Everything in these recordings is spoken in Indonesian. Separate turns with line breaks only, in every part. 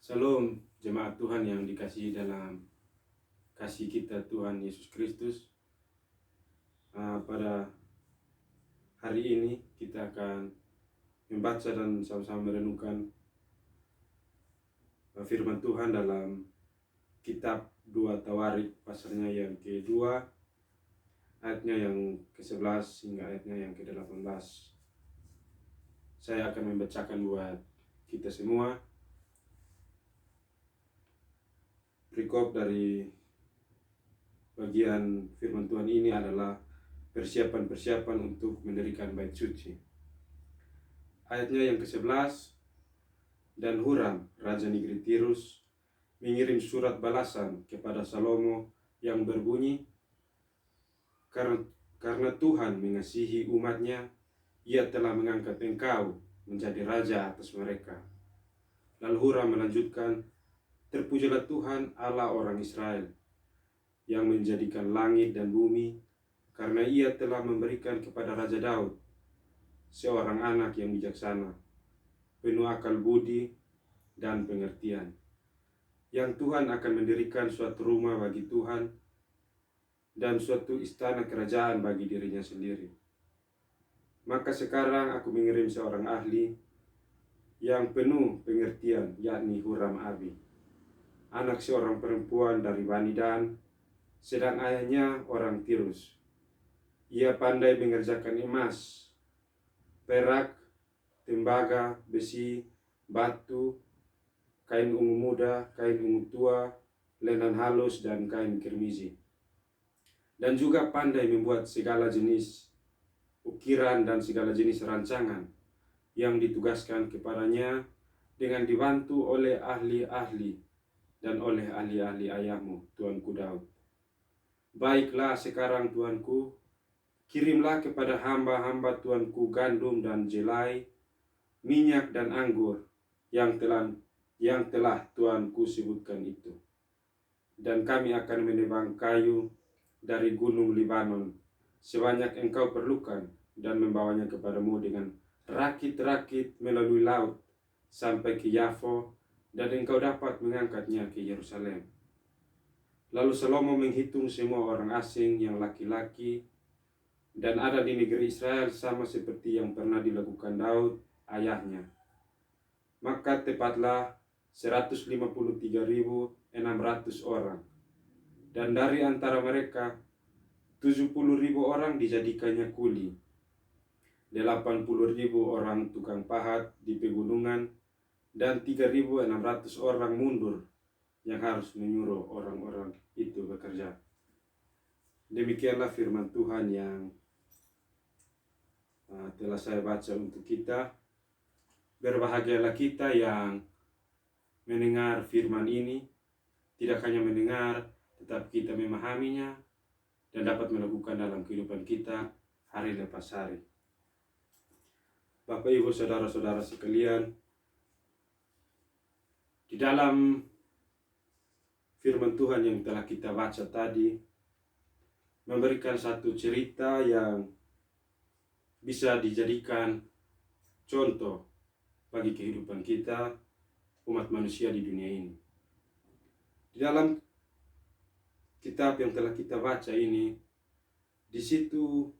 Shalom jemaat Tuhan yang dikasihi dalam kasih kita Tuhan Yesus Kristus. Pada hari ini kita akan membaca dan sama-sama merenungkan firman Tuhan dalam kitab 2 Tawarik pasalnya yang kedua, ayatnya yang ke-11 hingga ayatnya yang ke-18. Saya akan membacakan buat kita semua. Perikop dari bagian firman Tuhan ini adalah persiapan-persiapan untuk mendirikan bait suci. Ayatnya yang ke-11, dan Huram, Raja Negeri Tirus, mengirim surat balasan kepada Salomo yang berbunyi, karena Tuhan mengasihi umatnya, ia telah mengangkat engkau menjadi raja atas mereka. Lalu Huram melanjutkan, terpujilah Tuhan Allah orang Israel, yang menjadikan langit dan bumi, karena ia telah memberikan kepada Raja Daud seorang anak yang bijaksana, penuh akal budi dan pengertian, yang Tuhan akan mendirikan suatu rumah bagi Tuhan dan suatu istana kerajaan bagi dirinya sendiri. Maka sekarang aku mengirim seorang ahli yang penuh pengertian, yakni Huram Abi, anak seorang perempuan dari Bani Dan, sedang ayahnya orang Tirus. Ia pandai mengerjakan emas, perak, tembaga, besi, batu, kain ungu muda, kain ungu tua, lenan halus, dan kain kirmizi. Dan juga pandai membuat segala jenis ukiran dan segala jenis rancangan yang ditugaskan kepadanya, dengan dibantu oleh ahli-ahli dan oleh ahli-ahli ayahmu, Tuanku Daud. Baiklah sekarang Tuanku, kirimlah kepada hamba-hamba Tuanku gandum dan jelai, minyak dan anggur yang telah Tuanku sebutkan itu. Dan kami akan menebang kayu dari gunung Libanon sebanyak engkau perlukan, dan membawanya kepadamu dengan rakit-rakit melalui laut sampai ke Yafo, dan engkau dapat mengangkatnya ke Yerusalem. Lalu Salomo menghitung semua orang asing yang laki-laki dan ada di negeri Israel, sama seperti yang pernah dilakukan Daud ayahnya. Maka tepatlah 153.600 orang, dan dari antara mereka 70.000 orang dijadikannya kuli, 80.000 orang tukang pahat di pegunungan, dan 3.600 orang mundur yang harus menyuruh orang-orang itu bekerja. Demikianlah firman Tuhan yang telah saya baca untuk kita. Berbahagialah kita yang mendengar firman ini, tidak hanya mendengar, tetapi kita memahaminya dan dapat melakukan dalam kehidupan kita hari lepas hari. Bapak, Ibu, saudara-saudara sekalian, di dalam firman Tuhan yang telah kita baca tadi, memberikan satu cerita yang bisa dijadikan contoh bagi kehidupan kita, umat manusia di dunia ini. Di dalam kitab yang telah kita baca ini, di situ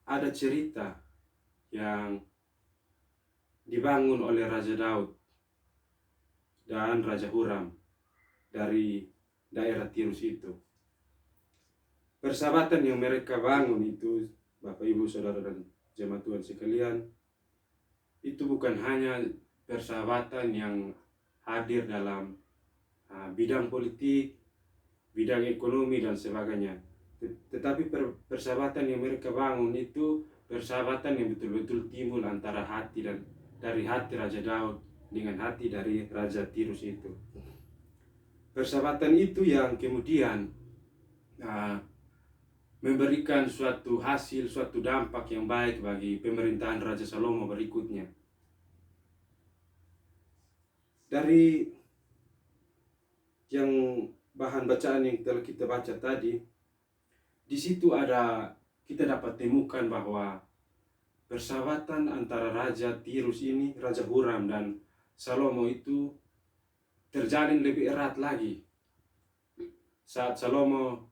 ada cerita yang dibangun oleh Raja Daud dan Raja Huram dari daerah Tirus itu. Persahabatan yang mereka bangun itu, Bapak, Ibu, saudara dan jemaat Tuhan sekalian, itu bukan hanya persahabatan yang hadir dalam bidang politik, bidang ekonomi dan sebagainya, tetapi persahabatan yang mereka bangun itu persahabatan yang betul-betul timbul antara hati dari hati Raja Daud dengan hati dari Raja Tirus itu. Persahabatan itu yang kemudian memberikan suatu hasil, suatu dampak yang baik bagi pemerintahan Raja Salomo berikutnya. Dari yang bahan bacaan yang telah kita baca tadi, di situ kita dapat temukan bahwa persahabatan antara Raja Tirus ini, Raja Huram dan Salomo itu terjalin lebih erat lagi saat Salomo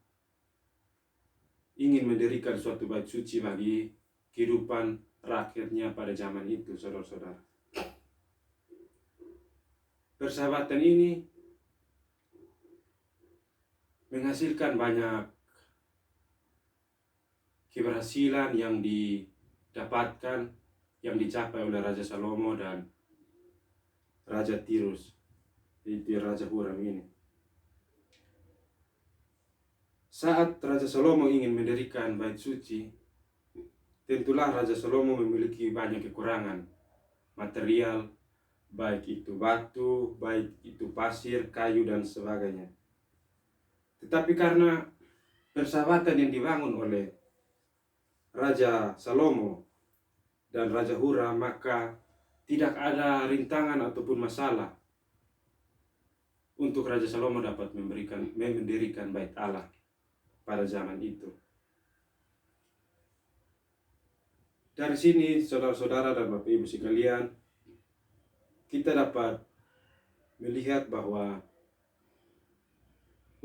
ingin mendirikan suatu bait suci bagi kehidupan rakyatnya pada zaman itu, saudara-saudara. Persahabatan ini menghasilkan banyak keberhasilan yang didapatkan, yang dicapai oleh Raja Salomo dan Raja Tirus, itu Raja Huram ini. Saat Raja Salomo ingin mendirikan bait suci, tentulah Raja Salomo memiliki banyak kekurangan material, baik itu batu, baik itu pasir, kayu, dan sebagainya. Tetapi karena persahabatan yang dibangun oleh Raja Salomo dan Raja Huram, maka tidak ada rintangan ataupun masalah untuk Raja Salomo dapat mendirikan bait Allah pada zaman itu. Dari sini, saudara-saudara dan Bapak Ibu sekalian, kita dapat melihat bahwa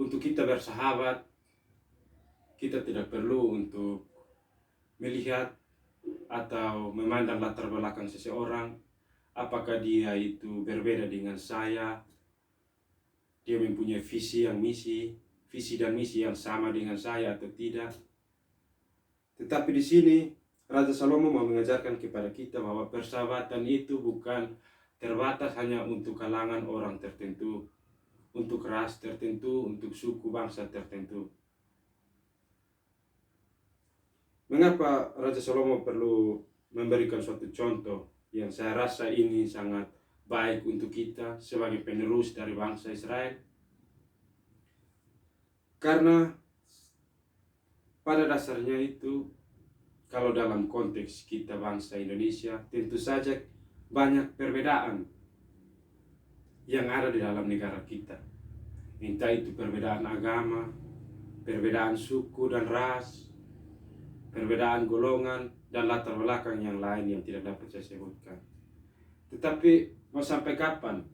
untuk kita bersahabat, kita tidak perlu untuk melihat atau memandang latar belakang seseorang, apakah dia itu berbeda dengan saya, dia mempunyai visi dan misi yang sama dengan saya atau tidak. Tetapi di sini Raja Salomo mau mengajarkan kepada kita bahwa persahabatan itu bukan terbatas hanya untuk kalangan orang tertentu, untuk ras tertentu, untuk suku bangsa tertentu. Mengapa Raja Salomo perlu memberikan suatu contoh yang saya rasa ini sangat baik untuk kita sebagai penerus dari bangsa Israel? Karena pada dasarnya itu, kalau dalam konteks kita bangsa Indonesia, tentu saja banyak perbedaan yang ada di dalam negara kita. Entah itu perbedaan agama, perbedaan suku dan ras, perbedaan golongan, dan latar belakang yang lain yang tidak dapat saya sebutkan. Tetapi mau sampai kapan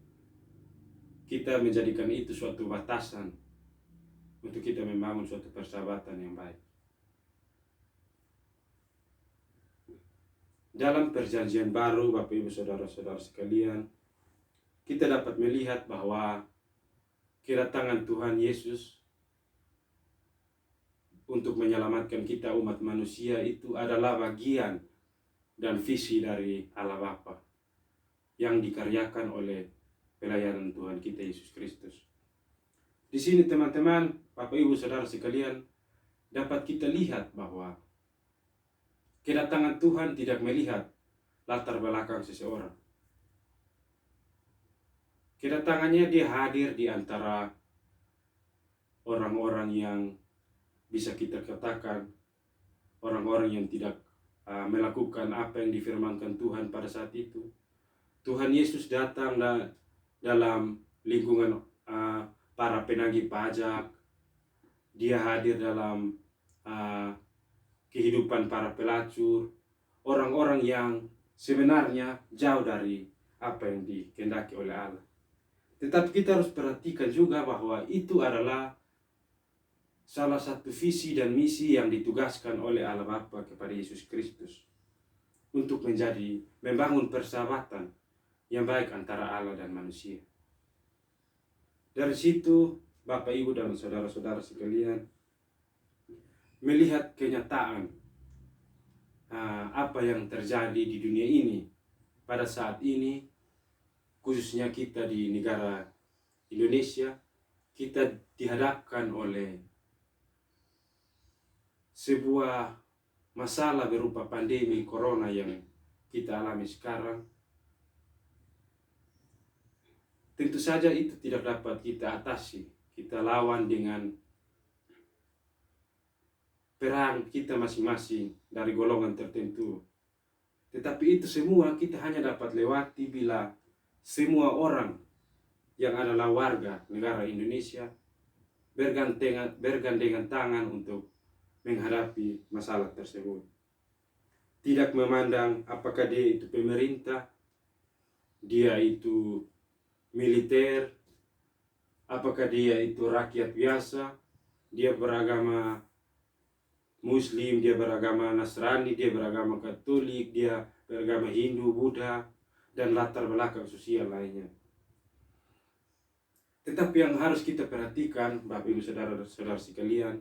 kita menjadikan itu suatu batasan untuk kita membangun suatu persahabatan yang baik? Dalam perjanjian baru, Bapak Ibu Saudara-saudara sekalian, kita dapat melihat bahwa kedatangan Tuhan Yesus untuk menyelamatkan kita umat manusia itu adalah bagian dan visi dari Allah Bapa yang dikaryakan oleh pelayanan Tuhan kita Yesus Kristus. Di sini teman-teman, Bapak Ibu Saudara sekalian, dapat kita lihat bahwa kedatangan Tuhan tidak melihat latar belakang seseorang. Kedatangannya dia hadir di antara orang-orang yang bisa kita katakan orang-orang yang tidak melakukan apa yang difirmankan Tuhan pada saat itu. Tuhan Yesus datang dalam lingkungan para penagih pajak. Dia hadir dalam kehidupan para pelacur, orang-orang yang sebenarnya jauh dari apa yang dikehendaki oleh Allah. Tetapi kita harus perhatikan juga bahwa itu adalah salah satu visi dan misi yang ditugaskan oleh Allah Bapa kepada Yesus Kristus untuk membangun persahabatan yang baik antara Allah dan manusia. Dari situ, Bapak, Ibu, dan saudara-saudara sekalian, melihat kenyataan apa yang terjadi di dunia ini pada saat ini, khususnya kita di negara Indonesia, kita dihadapkan oleh sebuah masalah berupa pandemi corona yang kita alami sekarang. Tentu saja itu tidak dapat kita atasi, kita lawan dengan perang kita masing-masing dari golongan tertentu. Tetapi itu semua kita hanya dapat lewati bila semua orang yang adalah warga negara Indonesia bergandengan tangan untuk menghadapi masalah tersebut. Tidak memandang apakah dia itu pemerintah, dia itu militer, apakah dia itu rakyat biasa, dia beragama Muslim, dia beragama Nasrani, dia beragama Katolik, dia beragama Hindu, Buddha, dan latar belakang sosial lainnya. Tetapi yang harus kita perhatikan, Bapak Ibu Saudara-saudara sekalian,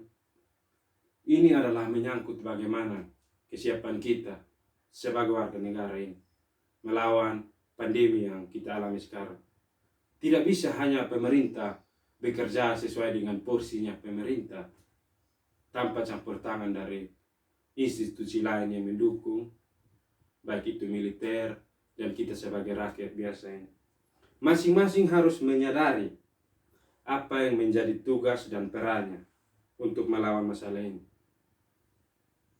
ini adalah menyangkut bagaimana kesiapan kita sebagai warga negara ini melawan pandemi yang kita alami sekarang. Tidak bisa hanya pemerintah bekerja sesuai dengan porsinya pemerintah tanpa campur tangan dari institusi lain yang mendukung, baik itu militer dan kita sebagai rakyat biasa ini. Masing-masing harus menyadari apa yang menjadi tugas dan perannya untuk melawan masalah ini.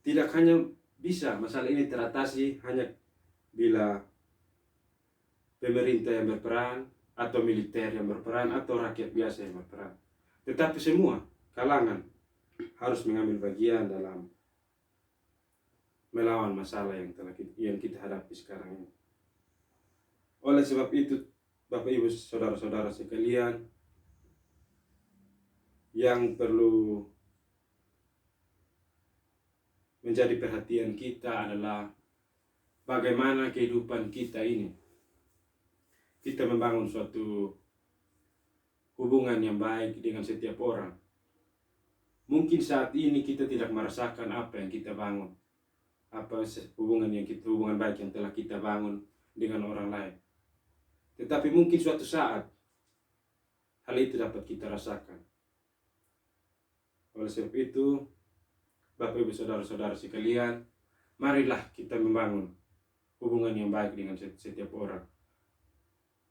Tidak hanya bisa masalah ini teratasi hanya bila pemerintah yang berperan, atau militer yang berperan, atau rakyat biasa yang berperan. Tetapi semua kalangan harus mengambil bagian dalam melawan masalah yang kita hadapi sekarang ini. Oleh sebab itu, Bapak Ibu Saudara-saudara sekalian, yang perlu menjadi perhatian kita adalah bagaimana kehidupan kita ini. Kita membangun suatu hubungan yang baik dengan setiap orang. Mungkin saat ini kita tidak merasakan apa yang kita bangun, hubungan baik yang telah kita bangun dengan orang lain. Tetapi mungkin suatu saat hal itu dapat kita rasakan. Oleh sebab itu, Bapak Ibu Saudara-saudara sekalian, marilah kita membangun hubungan yang baik dengan setiap orang.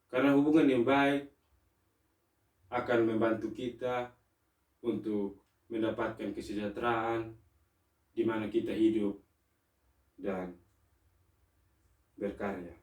Karena hubungan yang baik akan membantu kita untuk mendapatkan kesejahteraan di mana kita hidup dan berkarya.